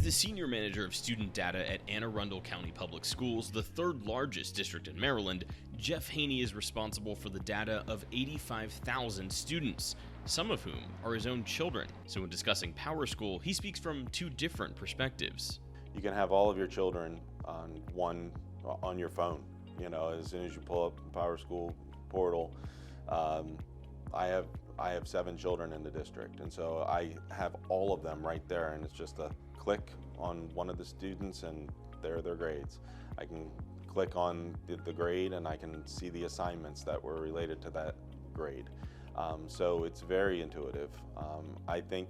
the Senior Manager of Student Data at Arundel County Public Schools, the third largest district in Maryland, Jeff Haney is responsible for the data of 85,000 students, some of whom are his own children. So when discussing PowerSchool, he speaks from two different perspectives. You can have all of your children on your phone. You know, as soon as you pull up the PowerSchool portal, I have 7 children in the district, and so I have all of them right there, and it's just a click on one of the students and there are their grades. I can click on the grade and I can see the assignments that were related to that grade. So it's very intuitive. I think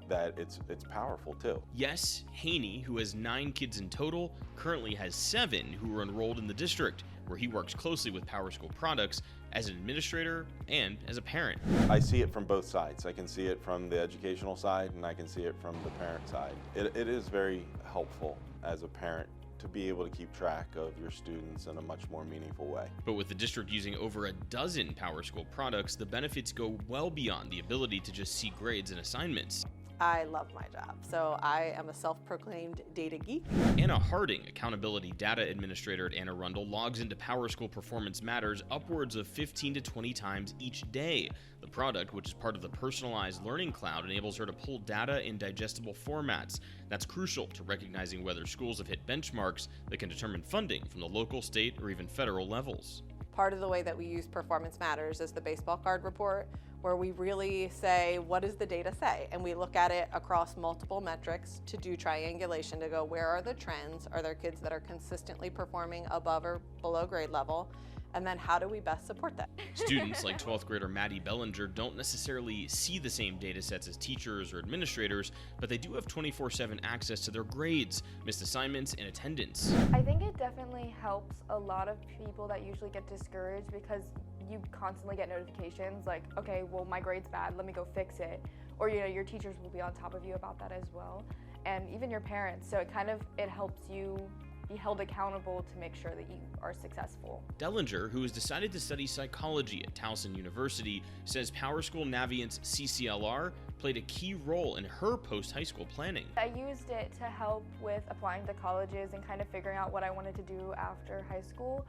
that it's powerful too. Yes, Haney, who has 9 kids in total, currently has 7 who are enrolled in the district, where he works closely with PowerSchool products as an administrator and as a parent. I see it from both sides. I can see it from the educational side and I can see it from the parent side. It is very helpful as a parent to be able to keep track of your students in a much more meaningful way. But with the district using over a dozen PowerSchool products, the benefits go well beyond the ability to just see grades and assignments. I love my job, so I am a self-proclaimed data geek. Anna Harding, Accountability Data Administrator at Anne Arundel, logs into PowerSchool Performance Matters upwards of 15 to 20 times each day. The product, which is part of the Personalized Learning Cloud, enables her to pull data in digestible formats. That's crucial to recognizing whether schools have hit benchmarks that can determine funding from the local, state, or even federal levels. Part of the way that we use Performance Matters is the baseball card report, where we really say, what does the data say? And we look at it across multiple metrics to do triangulation to go, where are the trends? Are there kids that are consistently performing above or below grade level? And then how do we best support that? Students like 12th grader Maddie Bellinger don't necessarily see the same data sets as teachers or administrators, but they do have 24/7 access to their grades, missed assignments, and attendance. I think it definitely helps a lot of people that usually get discouraged because you constantly get notifications like, okay, well, my grade's bad, let me go fix it. Or, you know, your teachers will be on top of you about that as well. And even your parents. So it helps you be held accountable to make sure that you are successful. Dellinger, who has decided to study psychology at Towson University, says PowerSchool Navient's CCLR played a key role in her post-high school planning. I used it to help with applying to colleges and kind of figuring out what I wanted to do after high school.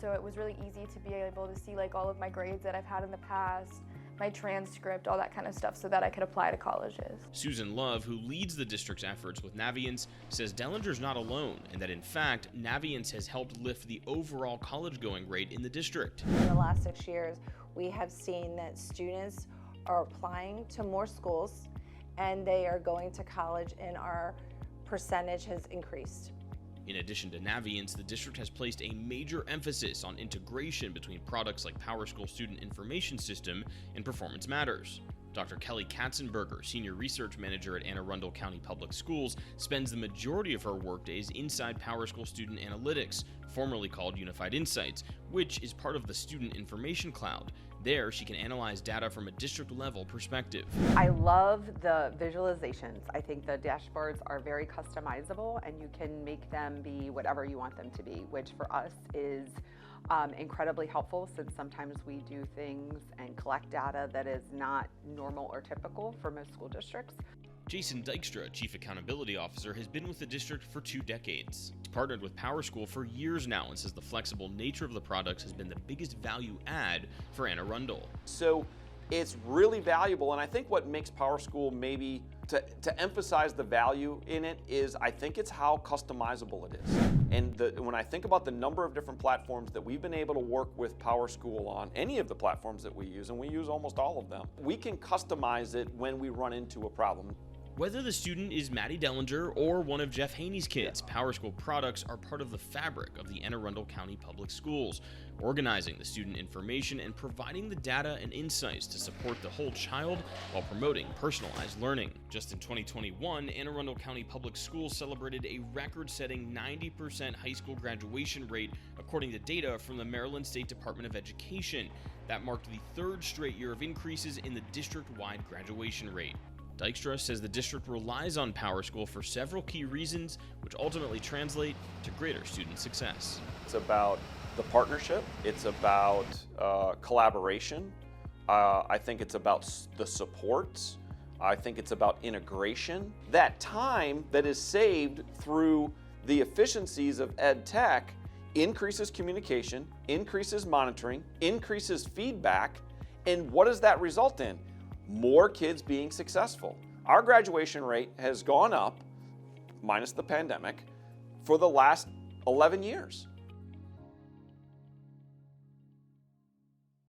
So it was really easy to be able to see like all of my grades that I've had in the past, my transcript, all that kind of stuff, so that I could apply to colleges. Susan Love, who leads the district's efforts with Navients, says Dellinger's not alone, and that in fact, Navients has helped lift the overall college-going rate in the district. In the last 6 years, we have seen that students are applying to more schools and they are going to college, and our percentage has increased. In addition to Navients, the district has placed a major emphasis on integration between products like PowerSchool Student Information System and Performance Matters. Dr. Kelly Katzenberger, Senior Research Manager at Anne Arundel County Public Schools, spends the majority of her workdays inside PowerSchool Student Analytics, formerly called Unified Insights, which is part of the Student Information Cloud. There, she can analyze data from a district-level perspective. I love the visualizations. I think the dashboards are very customizable and you can make them be whatever you want them to be, which for us is incredibly helpful, since sometimes we do things and collect data that is not normal or typical for most school districts. Jason Dykstra, Chief Accountability Officer, has been with the district for 2 decades. He's partnered with PowerSchool for years now and says the flexible nature of the products has been the biggest value add for Anne Arundel. So it's really valuable, and I think what makes PowerSchool maybe to emphasize the value in it is I think it's how customizable it is. And when I think about the number of different platforms that we've been able to work with PowerSchool on, any of the platforms that we use, and we use almost all of them, we can customize it when we run into a problem. Whether the student is Maddie Dellinger or one of Jeff Haney's kids, PowerSchool products are part of the fabric of the Anne Arundel County Public Schools, organizing the student information and providing the data and insights to support the whole child while promoting personalized learning. Just in 2021, Anne Arundel County Public Schools celebrated a record-setting 90% high school graduation rate, according to data from the Maryland State Department of Education. That marked the 3rd straight year of increases in the district-wide graduation rate. Dykstra says the district relies on PowerSchool for several key reasons, which ultimately translate to greater student success. It's about the partnership, it's about collaboration, I think it's about the supports, I think it's about integration. That time that is saved through the efficiencies of ed tech increases communication, increases monitoring, increases feedback, and what does that result in? More kids being successful. Our graduation rate has gone up, minus the pandemic, for the last 11 years.